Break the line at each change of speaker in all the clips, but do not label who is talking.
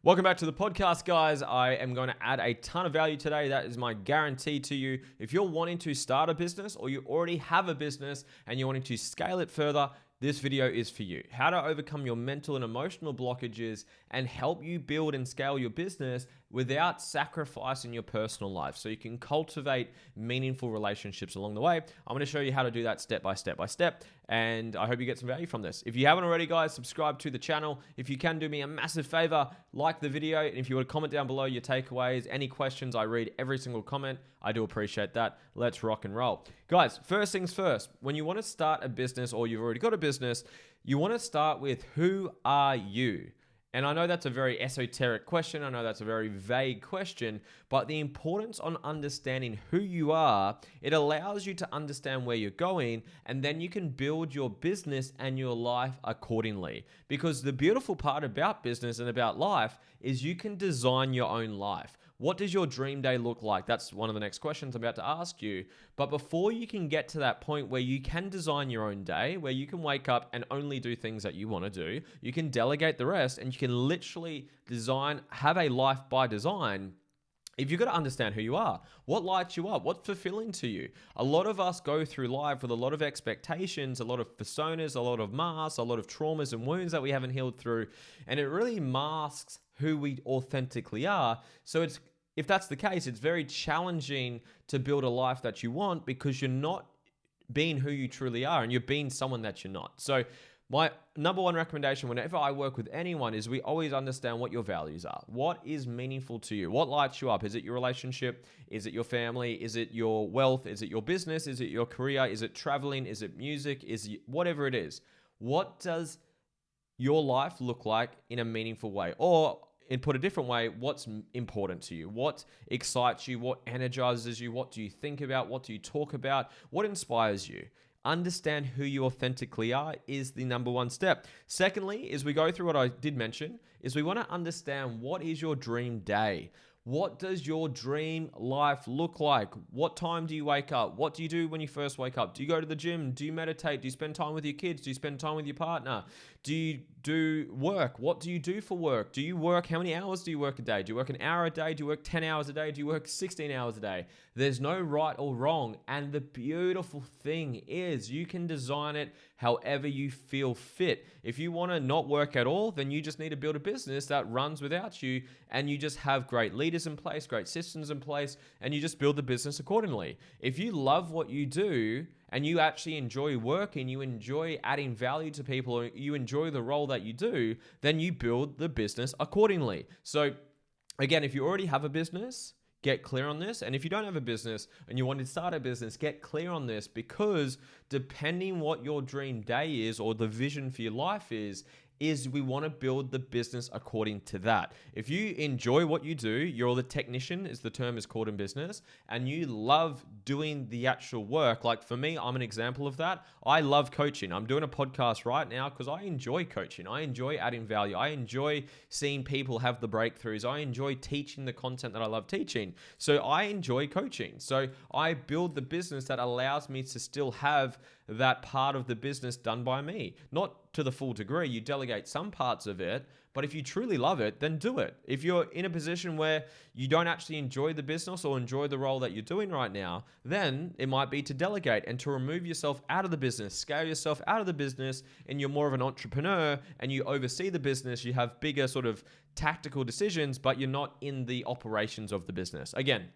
Welcome back to the podcast, guys. I am going to add a ton of value today. That is my guarantee to you. If you're wanting to start a business or you already have a business and you're wanting to scale it further, this video is for you. How to overcome your mental and emotional blockages and help you build and scale your business without sacrificing your personal life so you can cultivate meaningful relationships along the way. I'm going to show you how to do that step by step by step, and I hope you get some value from this. If you haven't already, guys, subscribe to the channel. If you can do me a massive favor, like the video, and if you would comment down below your takeaways, any questions, I read every single comment. I do appreciate that. Let's rock and roll. Guys, first things first, when you want to start a business or you've already got a business, you want to start with who are you? And I know that's a very esoteric question. I know that's a very vague question, but the importance on understanding who you are, it allows you to understand where you're going, and then you can build your business and your life accordingly. Because the beautiful part about business and about life is you can design your own life. What does your dream day look like? That's one of the next questions I'm about to ask you. But before you can get to that point where you can design your own day, where you can wake up and only do things that you want to do, you can delegate the rest and you can literally have a life by design. If you've got to understand who you are, what lights you up, what's fulfilling to you. A lot of us go through life with a lot of expectations, a lot of personas, a lot of masks, a lot of traumas and wounds that we haven't healed through. And it really masks who we authentically are. So if that's the case, it's very challenging to build a life that you want because you're not being who you truly are and you're being someone that you're not. So my number one recommendation whenever I work with anyone is we always understand what your values are. What is meaningful to you? What lights you up? Is it your relationship? Is it your family? Is it your wealth? Is it your business? Is it your career? Is it traveling? Is it music? Is it whatever it is? What does your life look like in a meaningful way? Or put a different way, what's important to you? What excites you? What energizes you? What do you think about? What do you talk about? What inspires you? Understand who you authentically are is the number one step. Secondly, is we go through what I did mention, is we want to understand what is your dream day? What does your dream life look like? What time do you wake up? What do you do when you first wake up? Do you go to the gym? Do you meditate? Do you spend time with your kids? Do you spend time with your partner? Do you do work? What do you do for work? Do you work? How many hours do you work a day? Do you work an hour a day? Do you work 10 hours a day? Do you work 16 hours a day? There's no right or wrong. And the beautiful thing is you can design it however you feel fit. If you want to not work at all, then you just need to build a business that runs without you and you just have great leaders in place, great systems in place, and you just build the business accordingly. If you love what you do and you actually enjoy working, you enjoy adding value to people, or you enjoy the role that you do, then you build the business accordingly. So again, if you already have a business, get clear on this. And if you don't have a business and you want to start a business, get clear on this, because depending what your dream day is or the vision for your life is we want to build the business according to that. If you enjoy what you do, you're the technician, is the term is called in business, and you love doing the actual work. Like for me, I'm an example of that. I love coaching. I'm doing a podcast right now because I enjoy coaching. I enjoy adding value. I enjoy seeing people have the breakthroughs. I enjoy teaching the content that I love teaching. So I enjoy coaching. So I build the business that allows me to still have that part of the business done by me. Not to the full degree, you delegate some parts of it, but if you truly love it, then do it. If you're in a position where you don't actually enjoy the business or enjoy the role that you're doing right now, then it might be to delegate and to remove yourself out of the business, scale yourself out of the business, and you're more of an entrepreneur and you oversee the business, you have bigger sort of tactical decisions, but you're not in the operations of the business. Again,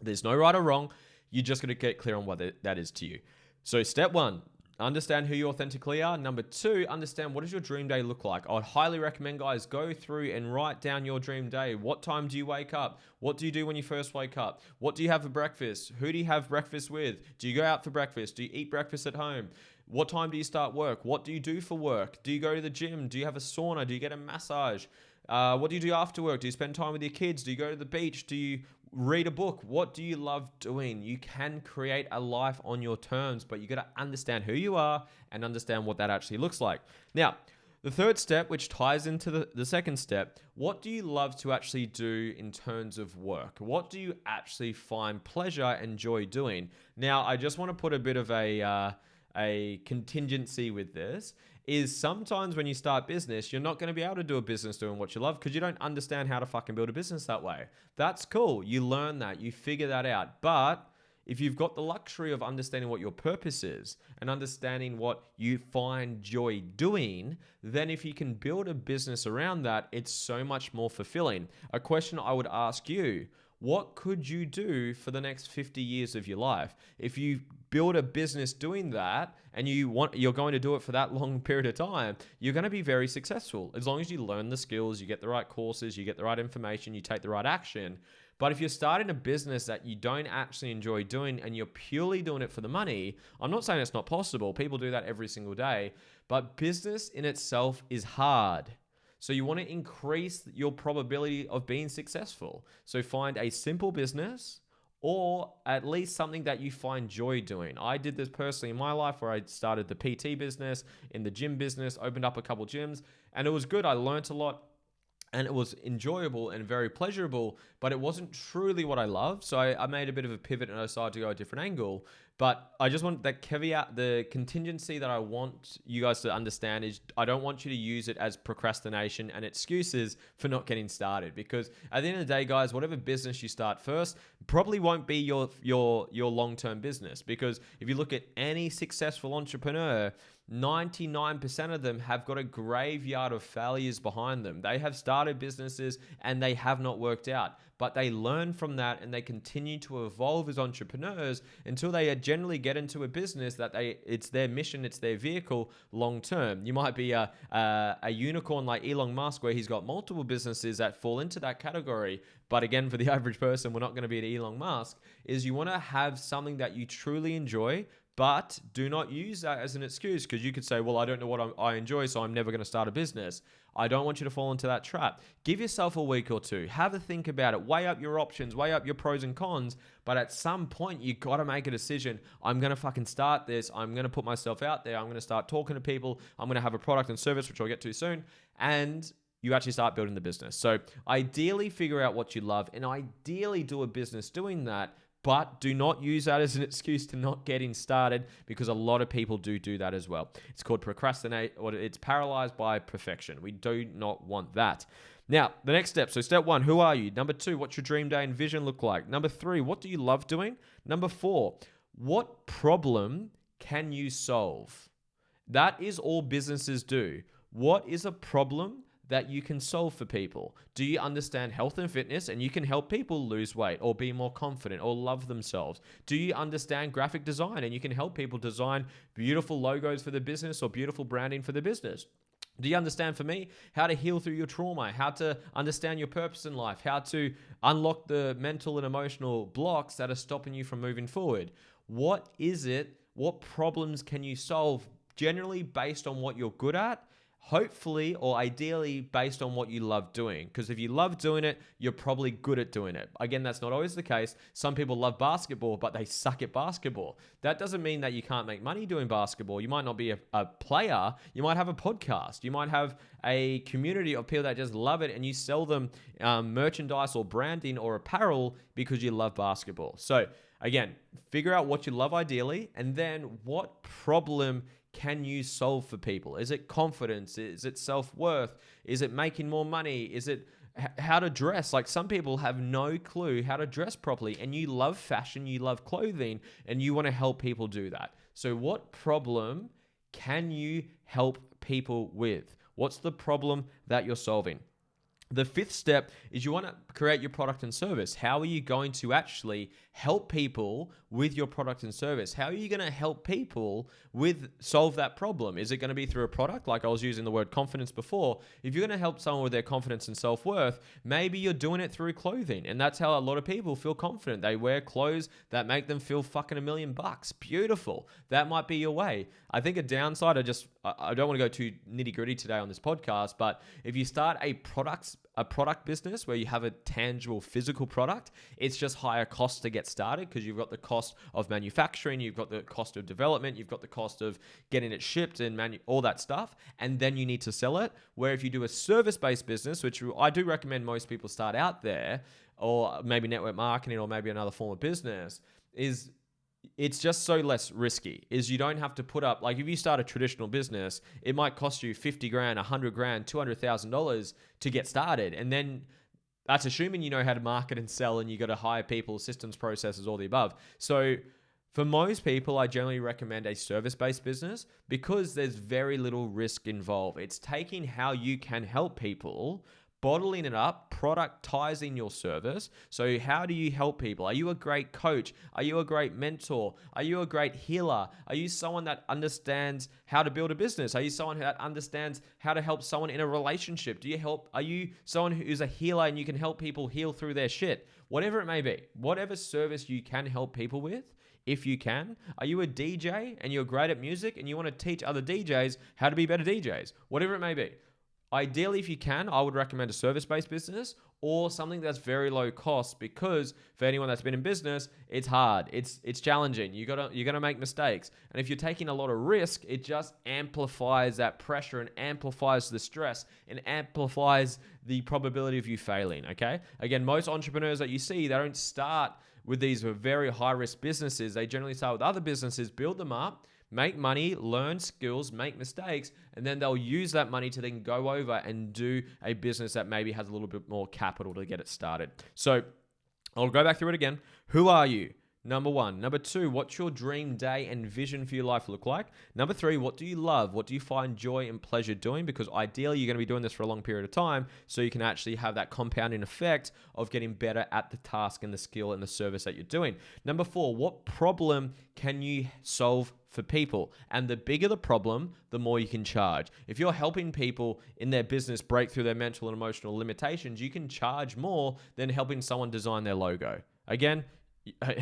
there's no right or wrong. You're just going to get clear on what that is to you. So step one, understand who you authentically are. Number two, understand what does your dream day look like. I would highly recommend, guys, go through and write down your dream day. What time do you wake up? What do you do when you first wake up? What do you have for breakfast? Who do you have breakfast with? Do you go out for breakfast? Do you eat breakfast at home? What time do you start work? What do you do for work? Do you go to the gym? Do you have a sauna? Do you get a massage? What do you do after work? Do you spend time with your kids? Do you go to the beach? Do you read a book? What do you love doing? You can create a life on your terms, but you got to understand who you are and understand what that actually looks like. Now, the third step, which ties into the second step, what do you love to actually do in terms of work? What do you actually find pleasure and joy doing? Now, I just want to put a bit of a contingency with this. is sometimes when you start business, you're not going to be able to do a business doing what you love because you don't understand how to fucking build a business that way. That's cool. You learn that, you figure that out. But if you've got the luxury of understanding what your purpose is and understanding what you find joy doing, then if you can build a business around that, it's so much more fulfilling. A question I would ask you: what could you do for the next 50 years of your life? If you build a business doing that and you're going to do it for that long period of time, you're going to be very successful. As long as you learn the skills, you get the right courses, you get the right information, you take the right action. But if you're starting a business that you don't actually enjoy doing and you're purely doing it for the money, I'm not saying it's not possible. People do that every single day. But business in itself is hard. So you want to increase your probability of being successful. So find a simple business or at least something that you find joy doing. I did this personally in my life where I started the PT business, in the gym business, opened up a couple gyms, and it was good. I learned a lot. And it was enjoyable and very pleasurable, but it wasn't truly what I loved. So I made a bit of a pivot and I decided to go a different angle. But I just want that caveat, the contingency that I want you guys to understand is I don't want you to use it as procrastination and excuses for not getting started. Because at the end of the day, guys, whatever business you start first probably won't be your long-term business. Because if you look at any successful entrepreneur, 99% of them have got a graveyard of failures behind them. They have started businesses and they have not worked out, but they learn from that and they continue to evolve as entrepreneurs until they generally get into a business that it's their mission, it's their vehicle long term. You might be a unicorn like Elon Musk, where he's got multiple businesses that fall into that category. But again, for the average person, we're not going to be at Elon Musk. Is you want to have something that you truly enjoy, but do not use that as an excuse, because you could say, well, I don't know what I enjoy, so I'm never going to start a business. I don't want you to fall into that trap. Give yourself a week or two. Have a think about it. Weigh up your options. Weigh up your pros and cons. But at some point, you got to make a decision. I'm going to fucking start this. I'm going to put myself out there. I'm going to start talking to people. I'm going to have a product and service, which I'll get to soon. And you actually start building the business. So ideally, figure out what you love and ideally do a business doing that. But do not use that as an excuse to not getting started, because a lot of people do that as well. It's called procrastinate, or it's paralyzed by perfection. We do not want that. Now, the next step. So step 1, who are you? Number 2, what's your dream day and vision look like? Number 3, what do you love doing? Number 4, what problem can you solve? That is all businesses do. What is a problem that you can solve for people? Do you understand health and fitness and you can help people lose weight or be more confident or love themselves? Do you understand graphic design and you can help people design beautiful logos for the business or beautiful branding for the business? Do you understand, for me, how to heal through your trauma, how to understand your purpose in life, how to unlock the mental and emotional blocks that are stopping you from moving forward? What is it? What problems can you solve, generally based on what you're good at? Hopefully, or ideally, based on what you love doing. Because if you love doing it, you're probably good at doing it. Again, that's not always the case. Some people love basketball, but they suck at basketball. That doesn't mean that you can't make money doing basketball. You might not be a player. You might have a podcast. You might have a community of people that just love it, and you sell them merchandise or branding or apparel because you love basketball. So again, figure out what you love ideally, and then what problem can you solve for people? Is it confidence? Is it self-worth? Is it making more money? Is it how to dress? Like, some people have no clue how to dress properly, and you love fashion, you love clothing, and you want to help people do that. So what problem can you help people with? What's the problem that you're solving? The 5th step is you want to create your product and service. How are you going to actually help people with your product and service? How are you going to help people solve that problem? Is it going to be through a product? Like I was using the word confidence before. If you're going to help someone with their confidence and self-worth, maybe you're doing it through clothing. And that's how a lot of people feel confident. They wear clothes that make them feel fucking $1 million. Beautiful. That might be your way. I think a downside, I don't want to go too nitty gritty today on this podcast, but if you start a product business where you have a tangible physical product, it's just higher cost to get started, because you've got the cost of manufacturing, you've got the cost of development, you've got the cost of getting it shipped and all that stuff, and then you need to sell it. Where if you do a service-based business, which I do recommend most people start out there, or maybe network marketing or maybe another form of business, is it's just so less risky. Is you don't have to put up, like if you start a traditional business, it might cost you 50 grand, 100 grand, $200,000 to get started. And then that's assuming you know how to market and sell and you got to hire people, systems, processes, all the above. So for most people, I generally recommend a service-based business because there's very little risk involved. It's taking how you can help people, bottling it up, productizing your service. So how do you help people? Are you a great coach? Are you a great mentor? Are you a great healer? Are you someone that understands how to build a business? Are you someone that understands how to help someone in a relationship? Are you someone who's a healer and you can help people heal through their shit? Whatever it may be, whatever service you can help people with, if you can. Are you a DJ and you're great at music and you want to teach other DJs how to be better DJs? Whatever it may be. Ideally, if you can, I would recommend a service-based business or something that's very low cost, because for anyone that's been in business, it's hard. It's challenging. You're gonna make mistakes. And if you're taking a lot of risk, it just amplifies that pressure and amplifies the stress and amplifies the probability of you failing, okay? Again, most entrepreneurs that you see, they don't start with these very high-risk businesses. They generally start with other businesses, build them up, make money, learn skills, make mistakes, and then they'll use that money to then go over and do a business that maybe has a little bit more capital to get it started. So I'll go back through it again. Who are you? Number 1. Number 2, what's your dream day and vision for your life look like? Number 3, what do you love? What do you find joy and pleasure doing? Because ideally, you're going to be doing this for a long period of time, so you can actually have that compounding effect of getting better at the task and the skill and the service that you're doing. Number 4, what problem can you solve for people? And the bigger the problem, the more you can charge. If you're helping people in their business break through their mental and emotional limitations, you can charge more than helping someone design their logo. Again,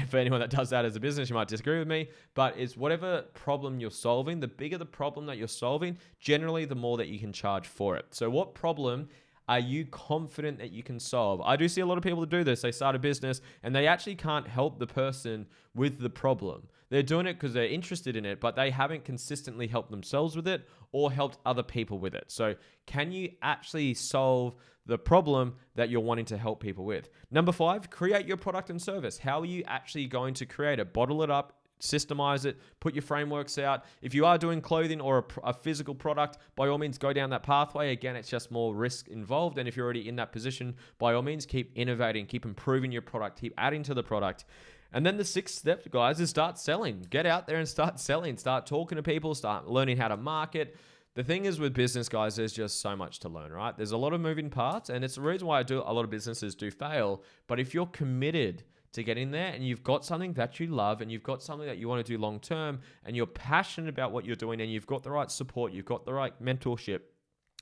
for anyone that does that as a business, you might disagree with me, but it's whatever problem you're solving, the bigger the problem that you're solving, generally the more that you can charge for it. So what problem are you confident that you can solve? I do see a lot of people that do this. They start a business and they actually can't help the person with the problem. They're doing it because they're interested in it, but they haven't consistently helped themselves with it or helped other people with it. So can you actually solve the problem that you're wanting to help people with? Number 5, create your product and service. How are you actually going to create it? Bottle it up, systemize it, put your frameworks out. If you are doing clothing or a physical product, by all means, go down that pathway. Again, it's just more risk involved. And if you're already in that position, by all means, keep innovating, keep improving your product, keep adding to the product. And then the 6th step, guys, is start selling. Get out there and start selling. Start talking to people, start learning how to market. The thing is with business, guys, there's just so much to learn, right? There's a lot of moving parts, and it's the reason why a lot of businesses do fail. But if you're committed to get in there and you've got something that you love and you've got something that you want to do long term and you're passionate about what you're doing and you've got the right support, you've got the right mentorship,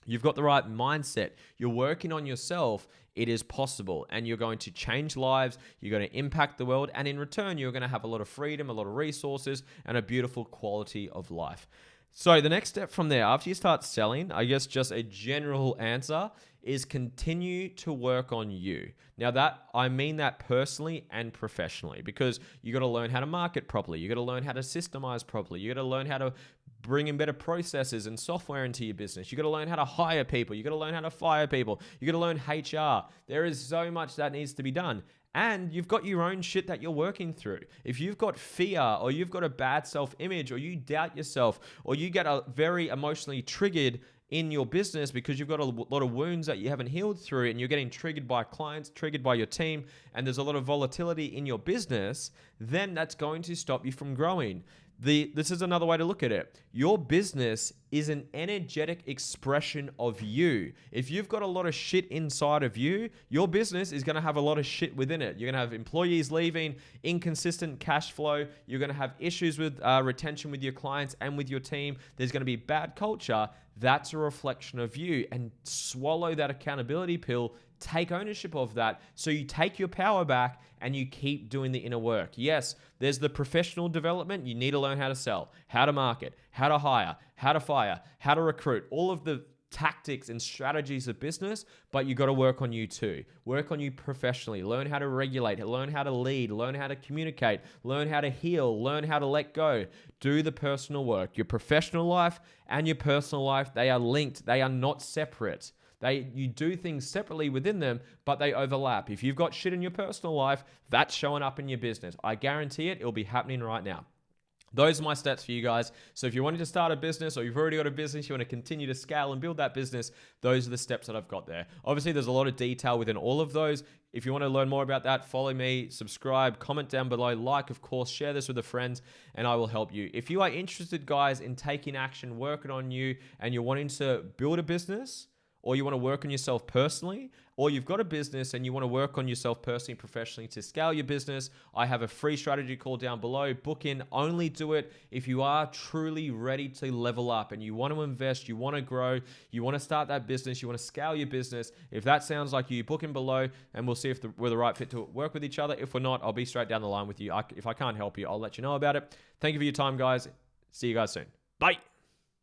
you've got the right mindset, you're working on yourself, it is possible. And you're going to change lives, you're going to impact the world, and in return, you're going to have a lot of freedom, a lot of resources, and a beautiful quality of life. So the next step from there, after you start selling, I guess just a general answer is continue to work on you. Now I mean that personally and professionally, because you got to learn how to market properly. You got to learn how to systemize properly. You got to learn how to bring in better processes and software into your business. You got to learn how to hire people. You got to learn how to fire people. You got to learn HR. There is so much that needs to be done. And you've got your own shit that you're working through. If you've got fear, or you've got a bad self-image, or you doubt yourself, or you get very emotionally triggered in your business because you've got a lot of wounds that you haven't healed through, and you're getting triggered by clients, triggered by your team, and there's a lot of volatility in your business, then that's going to stop you from growing. This is another way to look at it. Your business is an energetic expression of you. If you've got a lot of shit inside of you, your business is going to have a lot of shit within it. You're going to have employees leaving, inconsistent cash flow. You're going to have issues with retention with your clients and with your team. There's going to be bad culture. That's a reflection of you. And swallow that accountability pill. Take ownership of that, so you take your power back and you keep doing the inner work. Yes, there's the professional development. You need to learn how to sell, how to market, how to hire, how to fire, how to recruit, all of the tactics and strategies of business, but you got to work on you too. Work on you professionally. Learn how to regulate, learn how to lead, learn how to communicate, learn how to heal, learn how to let go. Do the personal work. Your professional life and your personal life, they are linked. They are not separate. You do things separately within them, but they overlap. If you've got shit in your personal life, that's showing up in your business. I guarantee it, it'll be happening right now. Those are my stats for you guys. So if you're wanting to start a business or you've already got a business, you want to continue to scale and build that business, those are the steps that I've got there. Obviously, there's a lot of detail within all of those. If you want to learn more about that, follow me, subscribe, comment down below, like, of course, share this with a friend, and I will help you. If you are interested, guys, in taking action, working on you, and you're wanting to build a business, or you want to work on yourself personally, or you've got a business and you want to work on yourself personally and professionally to scale your business, I have a free strategy call down below. Book in, only do it if you are truly ready to level up and you want to invest, you want to grow, you want to start that business, you want to scale your business. If that sounds like you, book in below and we'll see if we're the right fit to work with each other. If we're not, I'll be straight down the line with you. If I can't help you, I'll let you know about it. Thank you for your time, guys. See you guys soon. Bye.